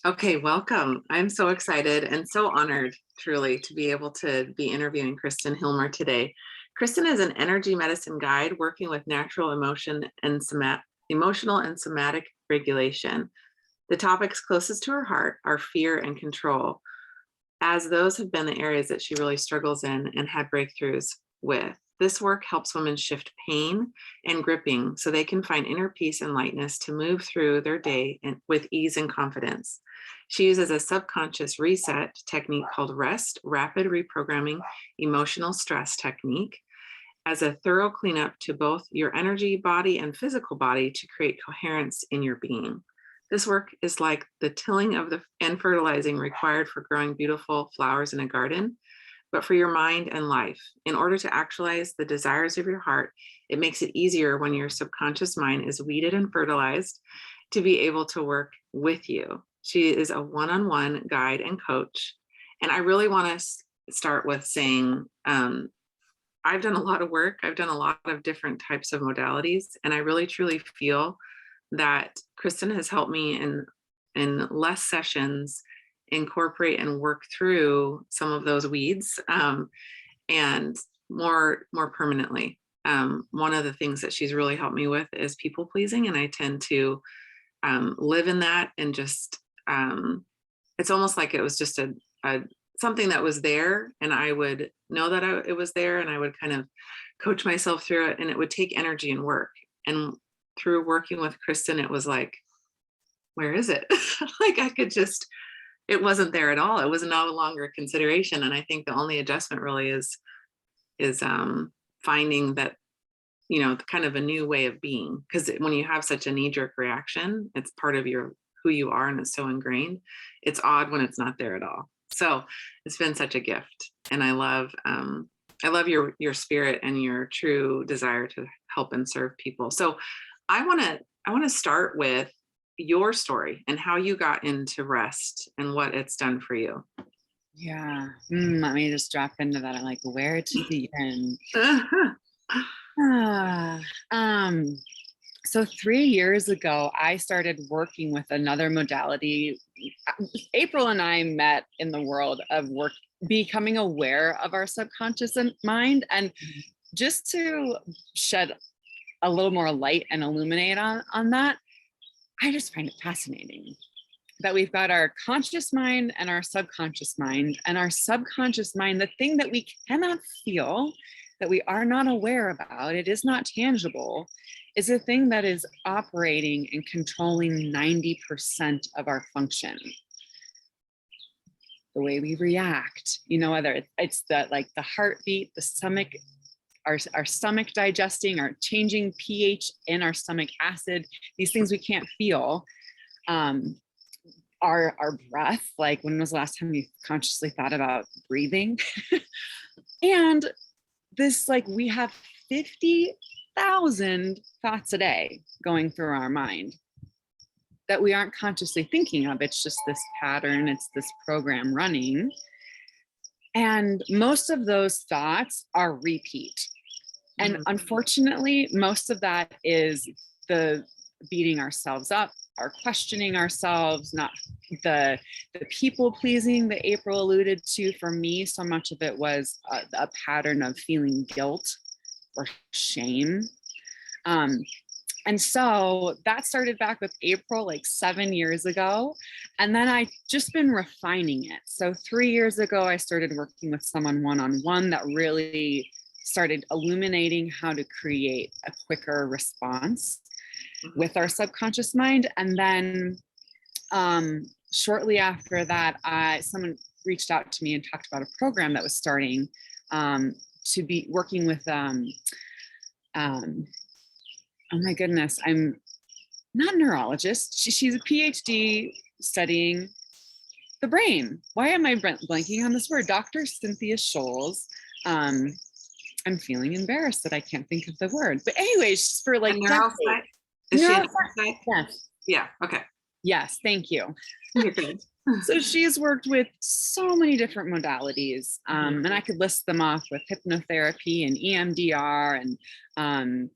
Okay, welcome. I'm so excited and so honored, truly, to be able to be interviewing Christen Hillmer today. Christen is an energy medicine guide working with natural emotional and somatic regulation. The topics closest to her heart are fear and control, as those have been the areas that she really struggles in and had breakthroughs with. This work helps women shift pain and gripping so they can find inner peace and lightness to move through their day with ease and confidence. She uses a subconscious reset technique called rREST, rapid reprogramming emotional stress technique, as a thorough cleanup to both your energy body and physical body to create coherence in your being. This work is like the tilling of the and fertilizing required for growing beautiful flowers in a garden, but for your mind and life. In order to actualize the desires of your heart, it makes it easier when your subconscious mind is weeded and fertilized to be able to work with you. She is a one-on-one guide and coach. And I really want to start with saying, I've done a lot of work. I've done a lot of different types of modalities, and I really truly feel that Christen has helped me in less sessions incorporate and work through some of those weeds, and more permanently. One of the things that she's really helped me with is people pleasing, and I tend to live in that, and just it's almost like it was just a something that was there, and I would know that it was there, and I would kind of coach myself through it, and it would take energy and work. And through working with Christen, it was like, where is it? Like I could just, it wasn't there at all. It was no longer a consideration. And I think the only adjustment really is finding that, kind of a new way of being. Because when you have such a knee-jerk reaction, it's part of who you are, and it's so ingrained. It's odd when it's not there at all. So it's been such a gift, and I love your spirit and your true desire to help and serve people. So I want to start with your story and how you got into rREST and what it's done for you. Yeah. Let me just drop into that. I'm like, where to begin? So 3 years ago, I started working with another modality. April and I met in the world of work, becoming aware of our subconscious mind. And just to shed a little more light and illuminate on that, I just find it fascinating that we've got our conscious mind and our subconscious mind. And our subconscious mind, the thing that we cannot feel, that we are not aware about, it is not tangible, is a thing that is operating and controlling 90% of our function. The way we react, whether it's the heartbeat, the stomach, our stomach digesting, our changing pH in our stomach acid, these things we can't feel. Our breath, like when was the last time you consciously thought about breathing? And this, like, we have 50,000 thoughts a day going through our mind that we aren't consciously thinking of. It's just this pattern, it's this program running. And most of those thoughts are repeat. And unfortunately, most of that is the beating ourselves up, our questioning ourselves, not the people pleasing that April alluded to. For me, so much of it was a pattern of feeling guilt or shame. And so that started back with April, like 7 years ago. And then I just been refining it. So 3 years ago, I started working with someone one-on-one that really started illuminating how to create a quicker response with our subconscious mind. And then shortly after that, someone reached out to me and talked about a program that was starting to be working with, oh my goodness, I'm not a neurologist. She's a PhD studying the brain. Why am I blanking on this word? Dr. Cynthia Scholes. I'm feeling embarrassed that I can't think of the word. But anyways, for like Neuroscience. Is she a neuroscience? Yes. Yeah. Okay. Yes. Thank you. You're good. So she's worked with so many different modalities, and I could list them off with hypnotherapy and EMDR and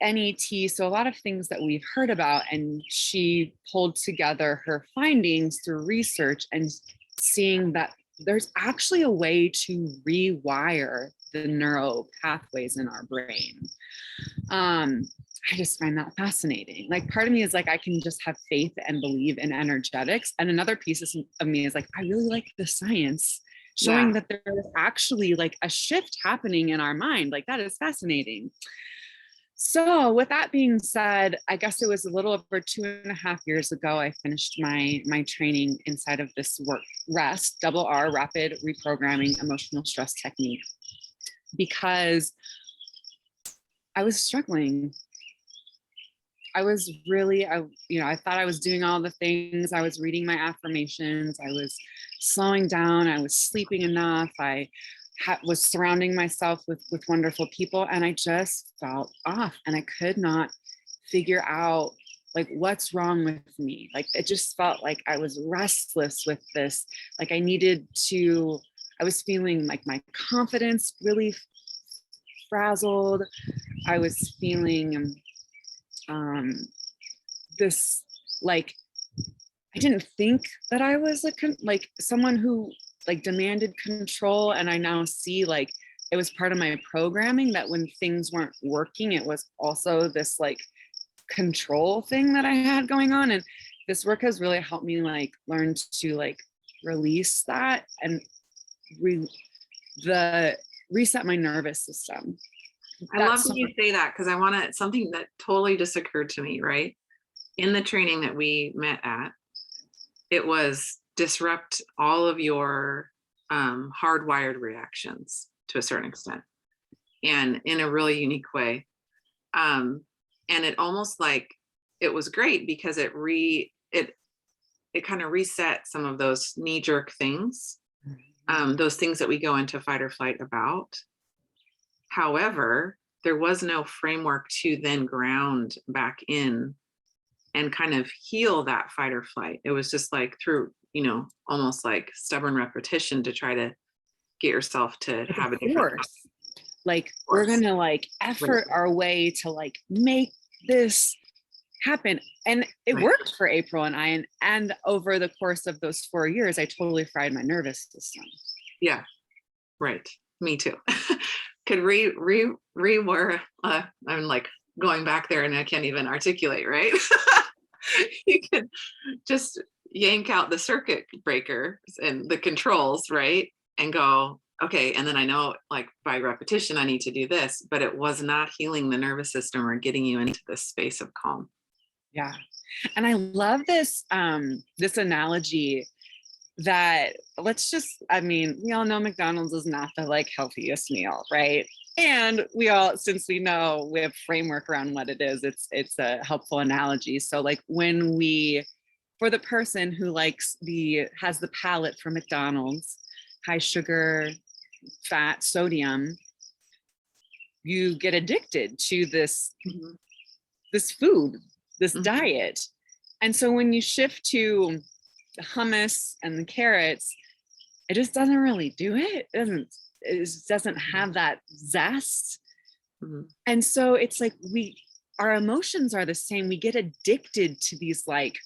NET, so a lot of things that we've heard about, and she pulled together her findings through research and seeing that there's actually a way to rewire the neural pathways in our brain. I just find that fascinating. Like, part of me is like, I can just have faith and believe in energetics. And another piece of me is like, I really like the science showing that there's actually like a shift happening in our mind. Like, that is fascinating. So with that being said, I guess it was a little over 2.5 years ago, I finished my training inside of this work, rREST, rapid reprogramming emotional stress technique, because I was struggling. I was really, I thought I was doing all the things. I was reading my affirmations. I was slowing down. I was sleeping enough. I was surrounding myself with wonderful people, and I just felt off, and I could not figure out like what's wrong with me. Like, it just felt like I was restless with this. Like, I was feeling like my confidence really frazzled. I was feeling this, like, I didn't think that I was like someone who like demanded control. And I now see like it was part of my programming that when things weren't working, it was also this like control thing that I had going on. And this work has really helped me like learn to like release that and reset my nervous system. I love when you say that, because I want to, something that totally just occurred to me, right? In the training that we met at, it was disrupt all of your hardwired reactions to a certain extent, and in a really unique way. And it almost like, it was great because it kind of reset some of those knee-jerk things, those things that we go into fight or flight about. However, there was no framework to then ground back in and kind of heal that fight or flight. It was just like through, almost like stubborn repetition to try to get yourself to have a different course. Like, we're gonna like effort our way to like make this happen. And it worked for April and I, and over the course of those 4 years, I totally fried my nervous system. Yeah, right. Me too. Could rewire. I'm like going back there and I can't even articulate, right? You could just yank out the circuit breakers and the controls, right? And go, okay, and then I know like by repetition, I need to do this, but it was not healing the nervous system or getting you into this space of calm. Yeah. And I love this, this analogy that we all know McDonald's is not the like healthiest meal, right? And we all, since we know we have framework around what it is, it's a helpful analogy. So like for the person who has the palate for McDonald's, high sugar, fat, sodium, you get addicted to this, this food, this diet. And so when you shift to the hummus and the carrots, it just doesn't really do it. It just doesn't have that zest. And so it's like our emotions are the same. We get addicted to these like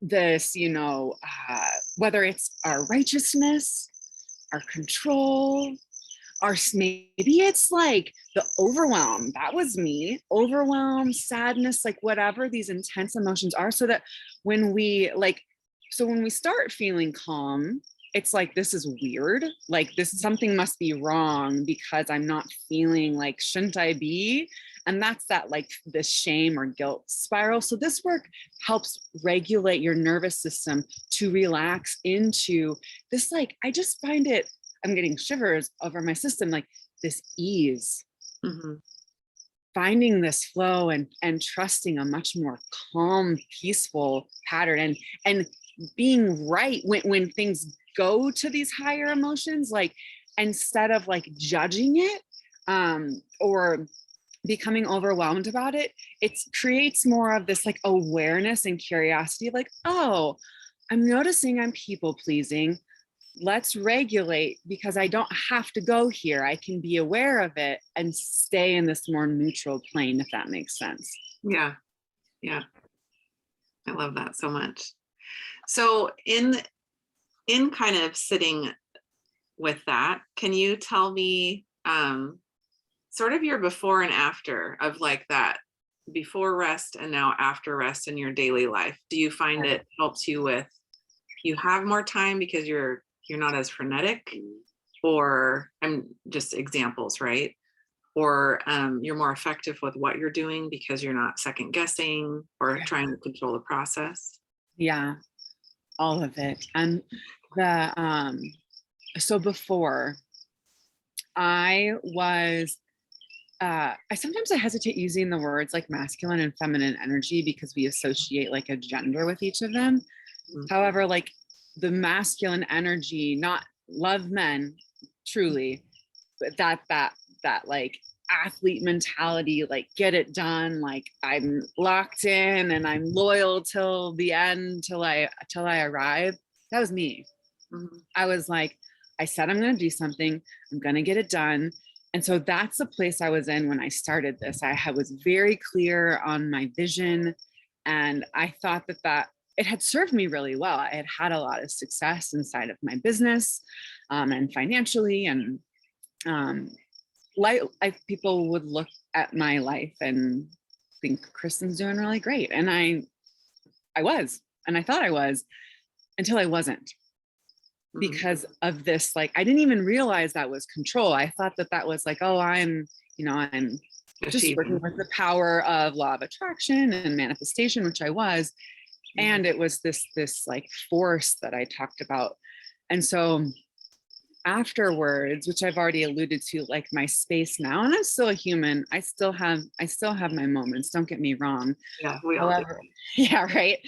this, whether it's our righteousness, our control, maybe it's like the overwhelm. That was me. Overwhelm, sadness, like whatever these intense emotions are, so that when we start feeling calm, it's like, this is weird. Like something must be wrong because I'm not feeling like, shouldn't I be? And that's that like the shame or guilt spiral. So this work helps regulate your nervous system to relax into this, like, I just find it, I'm getting shivers over my system, like this ease, finding this flow and trusting a much more calm, peaceful pattern, and being right when things go to these higher emotions, like instead of like judging it or becoming overwhelmed about it, it creates more of this like awareness and curiosity, like, oh, I'm noticing I'm people pleasing. let's regulate, because I don't have to go here. I can be aware of it and stay in this more neutral plane, if that makes sense. Yeah. Yeah. I love that so much. So in kind of sitting with that, can you tell me sort of your before and after of like that before rest and now after rest in your daily life? Do you find it helps you with, you have more time because you're not as frenetic, or I'm just examples, right? Or you're more effective with what you're doing because you're not second guessing or trying to control the process? Yeah, all of it. And so before, I was I hesitate using the words like masculine and feminine energy because we associate like a gender with each of them. Mhm. However, like the masculine energy, not love men truly, but that like athlete mentality, like get it done, like I'm locked in and I'm loyal till the end, till I arrive. That was me. Mhm. I was like, I said I'm going to do something, I'm going to get it done. And so that's the place I was in when I started this. I was very clear on my vision, and I thought that it had served me really well. I had had a lot of success inside of my business, and financially, and people would look at my life and think Kristen's doing really great. And I was, and I thought I was, until I wasn't, Mhm. because of this. Like, I didn't even realize that was control. I thought that was like, oh, I'm just working with the power of law of attraction and manifestation, which I was. And it was this like force that I talked about. And so afterwards, which I've already alluded to, like my space now, and I'm still a human. I still have my moments. Don't get me wrong. Yeah, we all do. Yeah, right.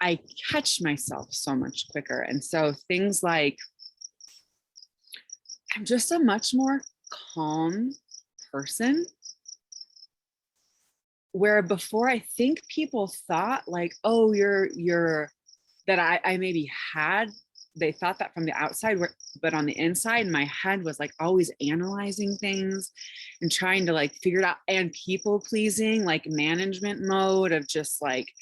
I catch myself so much quicker. And so things like, I'm just a much more calm person, where before I think people thought like, oh, you're that I maybe had, they thought that from the outside, but on the inside, my head was like always analyzing things and trying to like figure it out, and people pleasing, like management mode of just like,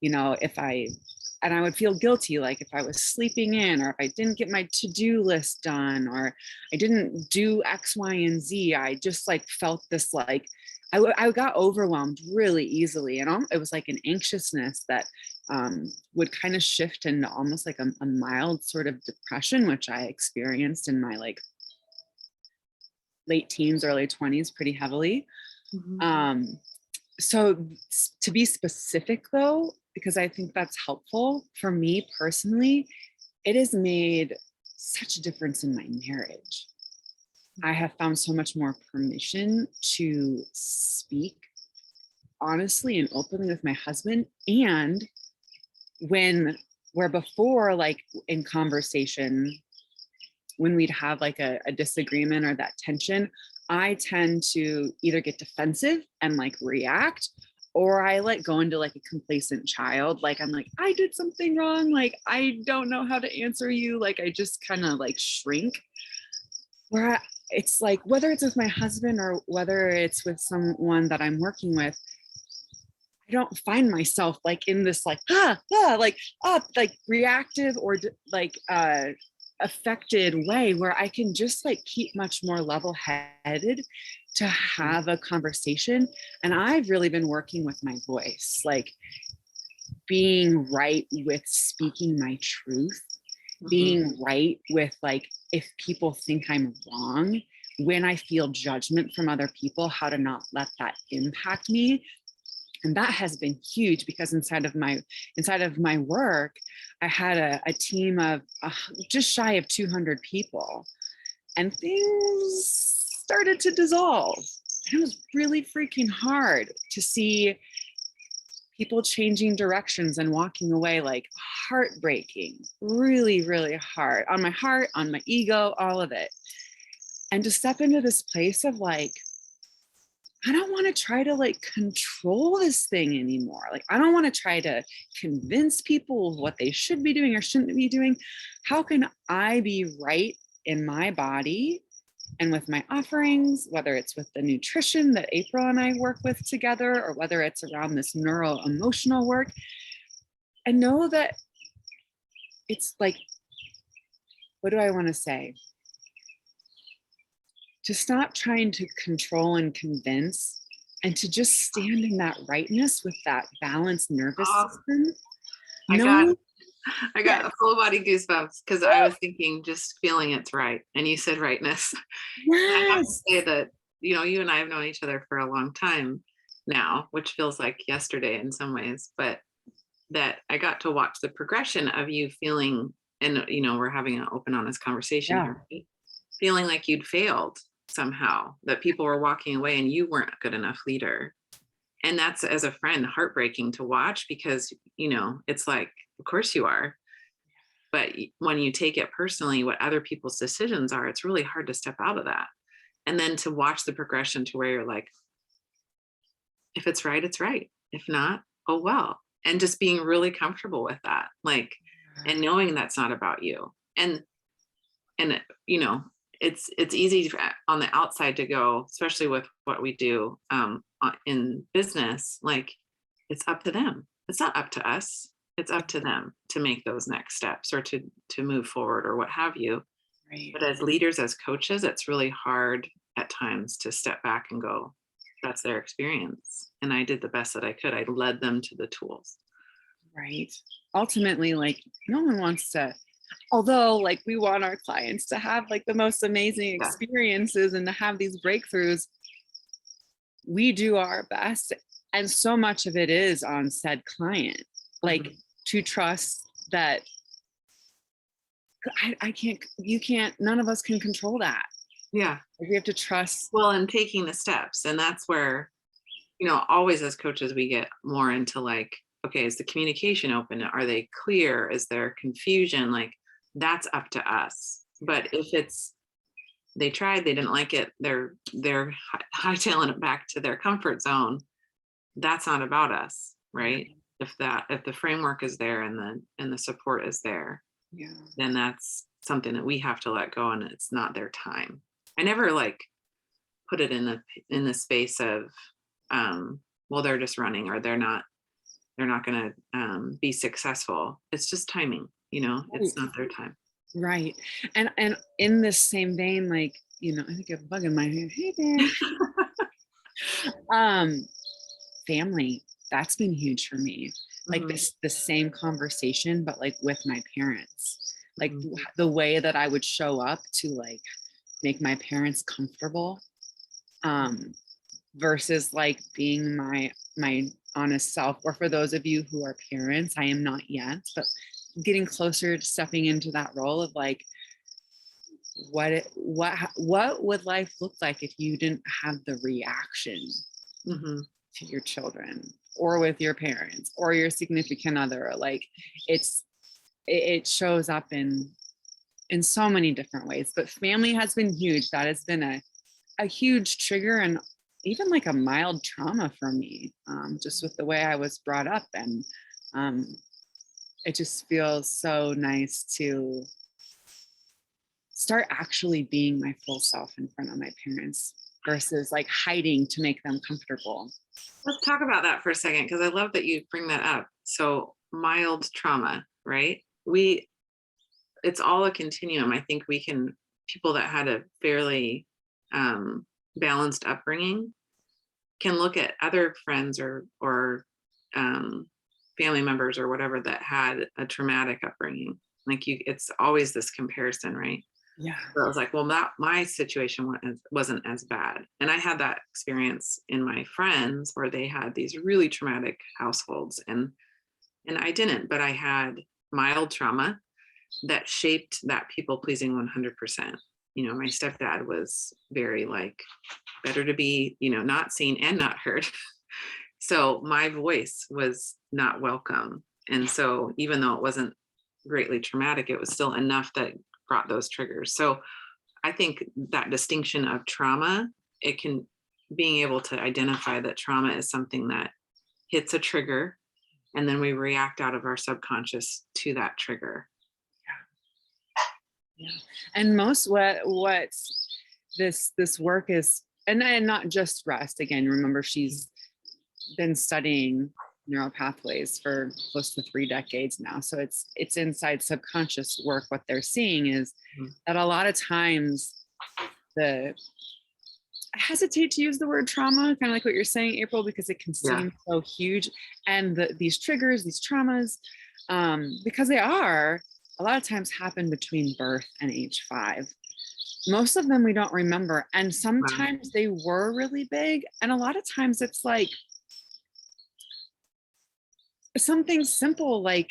and I would feel guilty, like if I was sleeping in, or if I didn't get my to-do list done, or I didn't do X, Y, and Z. I just like felt this like, I got overwhelmed really easily. And it was like an anxiousness that would kind of shift into almost like a mild sort of depression, which I experienced in my like late teens, early 20s pretty heavily. Mhm. So to be specific though, because I think that's helpful for me personally, it has made such a difference in my marriage. I have found so much more permission to speak honestly and openly with my husband. And where before, like in conversation, when we'd have like a disagreement or that tension, I tend to either get defensive and like react, or I like go into like a complacent child. Like I'm like, I did something wrong. Like, I don't know how to answer you. Like, I just kind of like shrink. Where it's like, whether it's with my husband or whether it's with someone that I'm working with, I don't find myself like in this like, like reactive or like, affected way, where I can just like keep much more level-headed to have a conversation. And I've really been working with my voice, like being right with speaking my truth, being right with like, if people think I'm wrong, when I feel judgment from other people, how to not let that impact me. And that has been huge, because inside of my work, I had a team of just shy of 200 people, and things started to dissolve. And it was really freaking hard to see people changing directions and walking away, like heartbreaking, really, really hard on my heart, on my ego, all of it. And to step into this place of like, I don't want to try to like control this thing anymore. Like, I don't want to try to convince people of what they should be doing or shouldn't be doing. How can I be right in my body and with my offerings, whether it's with the nutrition that April and I work with together, or whether it's around this neuro emotional work, and know that it's like, what do I want to say? To stop trying to control and convince, and to just stand in that rightness with that balanced nervous Oh, system. I No, got yes, a full body goosebumps because I was thinking just feeling it's right. And you said rightness. And I have to yes, say that, you and I have known each other for a long time now, which feels like yesterday in some ways, but that I got to watch the progression of you feeling, and, we're having an open, honest conversation yeah, here, right? Feeling like you'd failed somehow, that people were walking away and you weren't a good enough leader. And that's, as a friend, heartbreaking to watch because, it's like, of course you are. But when you take it personally, what other people's decisions are, it's really hard to step out of that. And then to watch the progression to where you're like, if it's right, it's right. If not, oh well. And just being really comfortable with that, like, and knowing that's not about you. And it's easy on the outside to go, especially with what we do in business, like, it's up to them. It's not up to us. It's up to them to make those next steps or to move forward or what have you. right, But as leaders, as coaches, it's really hard at times to step back and go, that's their experience. And I did the best that I could. I led them to the tools. right. Ultimately, like, no one wants to, although like we want our clients to have like the most amazing Yeah. experiences and to have these breakthroughs, we do our best. And so much of it is on said client, like Mhm. to trust that I can't, you can't, none of us can control that. Yeah. Like, we have to trust. Well, and taking the steps. And that's where, always as coaches, we get more into like, okay, is the communication open? Are they clear? Is there confusion? Like, that's up to us. But if it's, they tried, they didn't like it, they're hightailing it back to their comfort zone, that's not about us, right? If the framework is there and the support is there, Yeah. then that's something that we have to let go, and it's not their time. I never like put it in the space of well, they're just running, or they're not going to be successful. It's just timing, it's not their time. Right. And in this same vein, like, I think I have a bug in my hand. Hey there. Um, family, that's been huge for me. Like Mhm, the same conversation, but like with my parents. Like mhm, the way that I would show up to like make my parents comfortable. Um, versus like being my honest self. Or for those of you who are parents, I am not yet, but getting closer to stepping into that role of like, what would life look like if you didn't have the reaction mhm. to your children or with your parents or your significant other? Like, it shows up in so many different ways, but family has been huge. That has been a huge trigger, and even like a mild trauma for me, just with the way I was brought up. And um, it just feels so nice to start actually being my full self in front of my parents versus like hiding to make them comfortable. Let's talk about that for a second, because I love that you bring that up. So mild trauma, right? It's all a continuum. I think people that had a fairly balanced upbringing can look at other friends or um, family members or whatever that had a traumatic upbringing. Like, it's always this comparison, right? Yeah. So I was like, well, my situation wasn't as bad. And I had that experience in my friends where they had these really traumatic households, and I didn't, but I had mild trauma that shaped that people pleasing 100%. My stepdad was very like, better to be, not seen and not heard. So my voice was not welcome. And so even though it wasn't greatly traumatic, it was still enough that brought those triggers. So I think that distinction of trauma, it can being able to identify that trauma is something that hits a trigger, and then we react out of our subconscious to that trigger. Yeah. And most what this work is, and not just rest. Again, remember, she's been studying neural pathways for close to 3 decades now. So it's inside subconscious work. What they're seeing is that a lot of times I hesitate to use the word trauma, kind of like what you're saying, April, because it can seem so huge. And these triggers, these traumas, because they are a lot of times happen between birth and age 5. Most of them we don't remember. And sometimes they were really big. And a lot of times it's like something simple, like,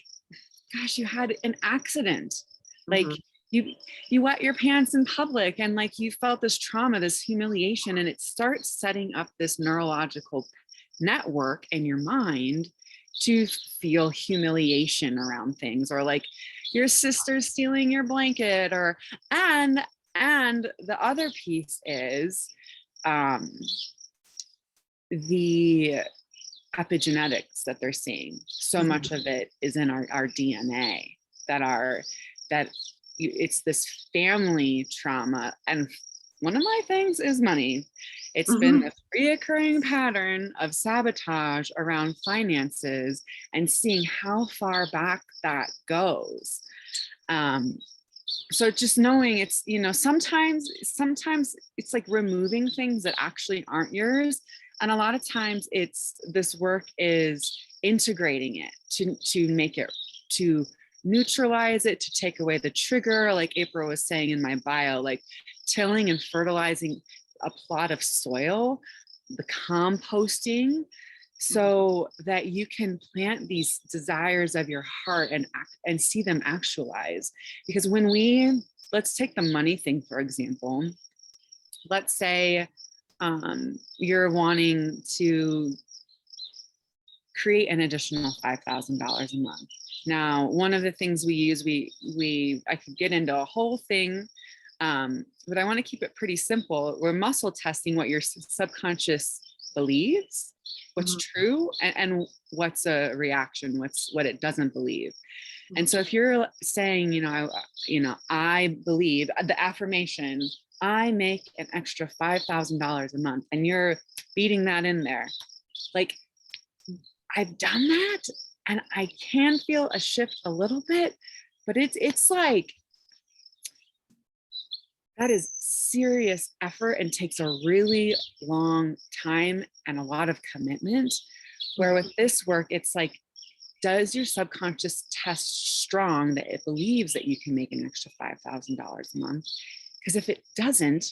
gosh, you had an accident. Like you wet your pants in public, and like you felt this trauma, this humiliation, and it starts setting up this neurological network in your mind to feel humiliation around things, or like your sister stealing your blanket, or and the other piece is the epigenetics that they're seeing. So much of it is in our DNA it's this family trauma. And one of my things is money. It's been this reoccurring pattern of sabotage around finances, and seeing how far back that goes. So just knowing it's, sometimes it's like removing things that actually aren't yours. And a lot of times this work is integrating it to make it, to neutralize it, to take away the trigger. Like April was saying in my bio, like tilling and fertilizing a plot of soil, the composting, so that you can plant these desires of your heart and see them actualize. Because let's take the money thing, for example. Let's say you're wanting to create an additional $5,000 a month. Now, one of the things we use, I could get into a whole thing, but I want to keep it pretty simple. We're muscle testing what your subconscious believes, what's true, and what's a reaction, what it doesn't believe. And so if you're saying, I believe the affirmation, I make an extra $5,000 a month, and you're beating that in there, like, I've done that, and I can feel a shift a little bit, but it's like, that is serious effort and takes a really long time and a lot of commitment. Where with this work, it's like, does your subconscious test strong that it believes that you can make an extra $5,000 a month? Because if it doesn't,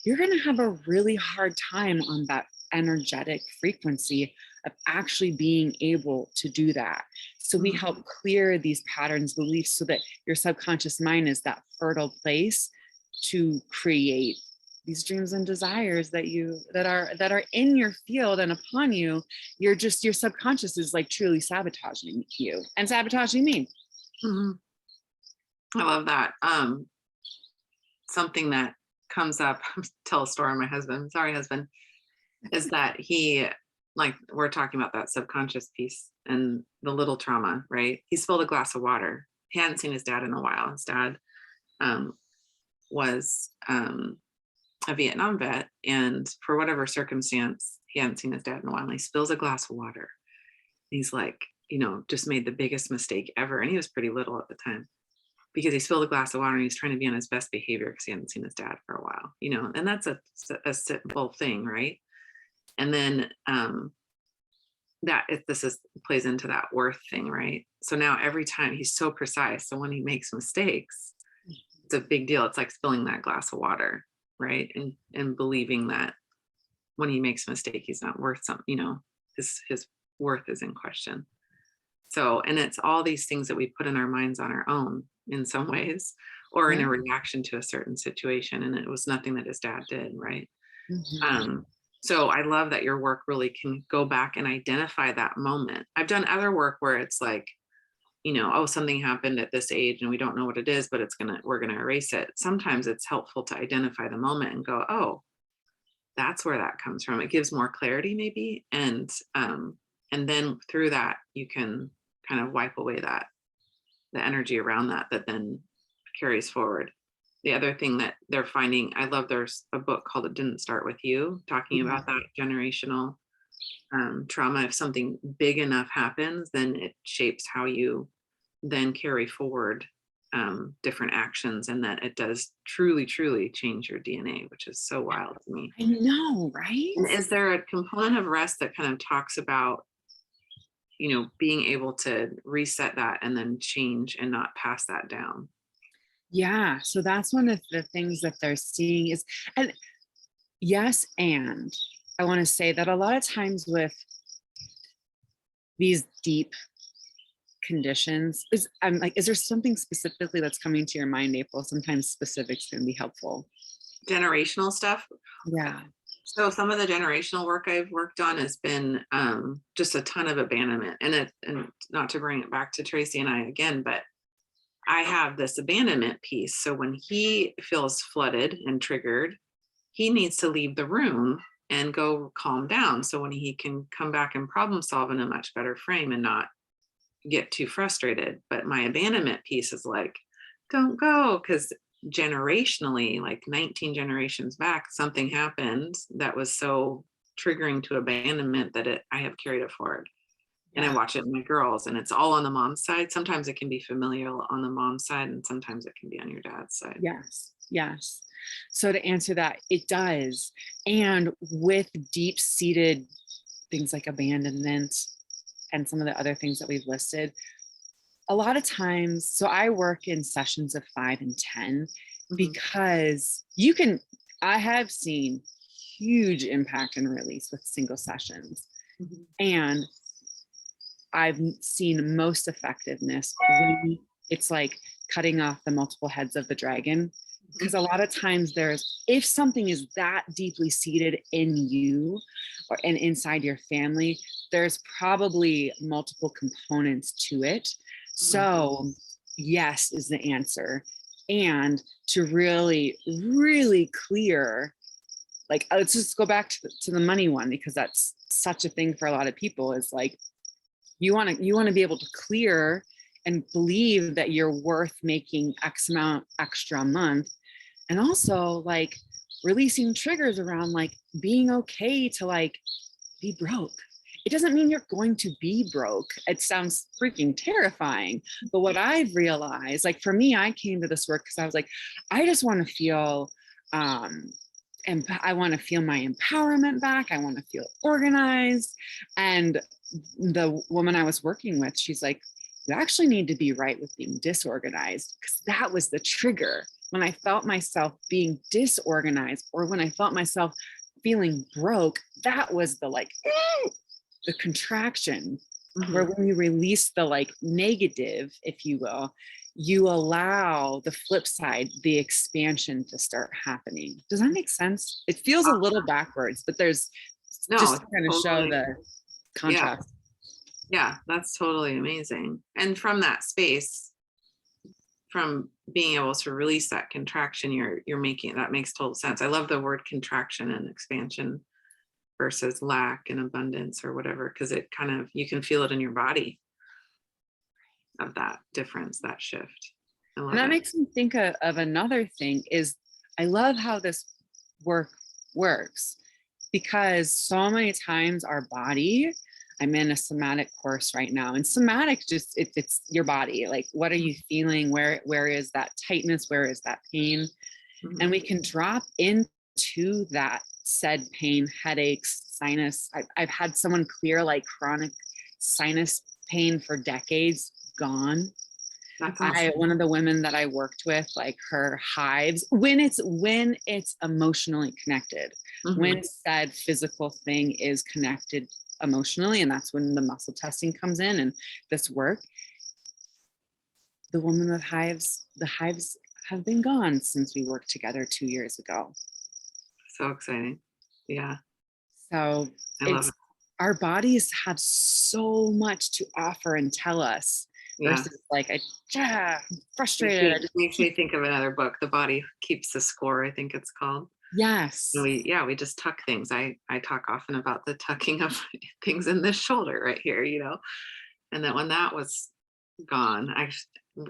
you're going to have a really hard time on that energetic frequency of actually being able to do that. So we help clear these patterns, beliefs, so that your subconscious mind is that fertile place to create these dreams and desires that are in your field and upon you. Your subconscious is like truly sabotaging you and sabotaging me. I love that. Something that comes up, tell a story on my husband, sorry husband, is that he, like, we're talking about that subconscious piece and the little trauma, right? He spilled a glass of water. He hadn't seen his dad in a while. His dad was a Vietnam vet, and for whatever circumstance, he hadn't seen his dad in a while, and he spills a glass of water. He's like, just made the biggest mistake ever. And he was pretty little at the time, because he spilled a glass of water and he's trying to be on his best behavior because he hadn't seen his dad for a while, and that's a simple thing, right? And then plays into that worth thing, right? So now every time he's so precise, so when he makes mistakes, it's a big deal. It's like spilling that glass of water, right? And believing that when he makes a mistake, he's not worth something, his worth is in question. So, and it's all these things that we put in our minds on our own in some ways, or in a reaction to a certain situation. And it was nothing that his dad did, right? So I love that your work really can go back and identify that moment. I've done other work where it's like, something happened at this age and we don't know what it is, but we're going to erase it. Sometimes it's helpful to identify the moment and go, oh, that's where that comes from. It gives more clarity maybe. And then through that, you can kind of wipe away the energy around that then carries forward. The other thing that they're finding, I love, there's a book called It Didn't Start With You, talking Mhm. about that generational trauma. If something big enough happens, then it shapes how you then carry forward different actions, and that it does truly, truly change your DNA, which is so wild to me. I know, right? And is there a component of rest that kind of talks about, being able to reset that and then change and not pass that down? Yeah. So that's one of the things that they're seeing is, and yes, and I want to say that a lot of times with these deep conditions, I'm like, is there something specifically that's coming to your mind, April? Sometimes specifics can be helpful. Generational stuff. Yeah. So some of the generational work I've worked on has been just a ton of abandonment, and not to bring it back to Tracy and I again, but I have this abandonment piece. So when he feels flooded and triggered, he needs to leave the room and go calm down. So when he can come back and problem solve in a much better frame and not get too frustrated. But my abandonment piece is like, don't go, because generationally, like 19 generations back, something happened that was so triggering to abandonment that I have carried it forward. And I Yeah. watch it in my girls, and it's all on the mom's side. Sometimes it can be familial on the mom's side, and sometimes it can be on your dad's side. Yes. Yes. So to answer that, it does. And with deep seated things like abandonment and some of the other things that we've listed, a lot of times, so I work in sessions of 5 and 10 Mhm, because I have seen huge impact and release with single sessions. mhm, And I've seen most effectiveness when it's like cutting off the multiple heads of the dragon. mhm, Because a lot of times if something is that deeply seated in you and inside your family, there's probably multiple components to it. mhm. So, yes is the answer. And to really, really clear, like, let's just go back to the money one, because that's such a thing for a lot of people is like, you want to be able to clear and believe that you're worth making X amount extra a month, and also like releasing triggers around like being okay to like be broke. It doesn't mean you're going to be broke. It sounds freaking terrifying. But what I've realized, like for me, I came to this work because I was like, I just want to feel and I want to feel my empowerment back. I want to feel organized. And the woman I was working with, she's like, you actually need to be right with being disorganized, because that was the trigger. When I felt myself being disorganized, or when I felt myself feeling broke, that was the like, the contraction, where Mhm. when you release the like negative, if you will, you allow the flip side, the expansion to start happening. Does that make sense? It feels a little backwards, but there's No, just to it's kind of show totally, the yeah, contrast. yeah, that's totally amazing. And from that space, from being able to release that contraction, you're making, that makes total sense. I love the word contraction and expansion versus lack and abundance or whatever, because it kind of, you can feel it in your body of that difference, that shift. I And love that it. makes me think of another thing is I love how this work works, because so many times our body, I'm in a somatic course right now, and somatic just it's your body. Like, what are you feeling? Where is that tightness? Where is that pain? And Mhm. we can drop into that said pain, headaches, sinus. I've had someone clear like chronic sinus pain for decades, gone. That's I awesome. one of the women that I worked with, like her hives, when it's emotionally connected, Mhm. when said physical thing is connected emotionally, and that's when the muscle testing comes in and this work, the woman with hives, the hives have been gone since we worked together 2 years ago. So exciting. Yeah, So I love it's it. our bodies have so much to offer and tell us Yeah. versus like I'm Makes frustrated. I me just makes me keep think of another book, The Body Keeps the Score, I think it's called. Yes. We just tuck things. I talk often about the tucking of things in this shoulder right here, and that when that was gone,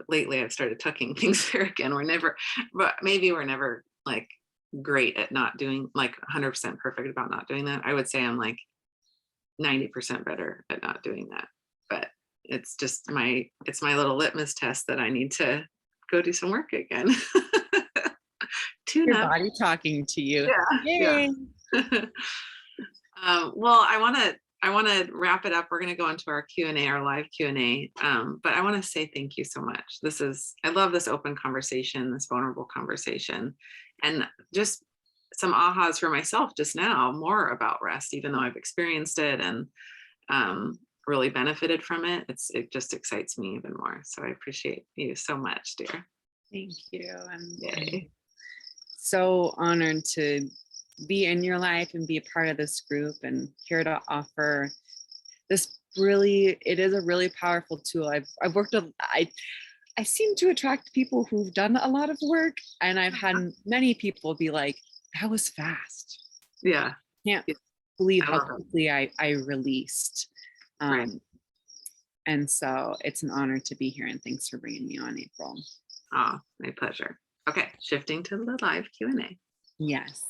lately I've started tucking things there again. But maybe we're never like great at not doing, like 100% perfect about not doing that. I would say I'm like 90% better at not doing that. But it's just it's my little litmus test that I need to go do some work again. Tune Your up. body talking to you. Yeah. Yay. Well, I want to wrap it up. We're going to go into our Q&A, our live Q&A. But I want to say thank you so much. I love this open conversation, this vulnerable conversation, and just some ahas for myself just now, more about rest, even though I've experienced it and really benefited from it. It just excites me even more. So I appreciate you so much, dear. Thank you. I'm Yay. so honored to be in your life and be a part of this group and here to offer this. It is a really powerful tool. I've worked with, I seem to attract people who've done a lot of work, and I've had many people be like, that was fast. Yeah. Can't Yeah. believe I how love it. quickly I released. Right. And so it's an honor to be here, and thanks for bringing me on, April. My pleasure. Okay, shifting to the live Q&A. Yes.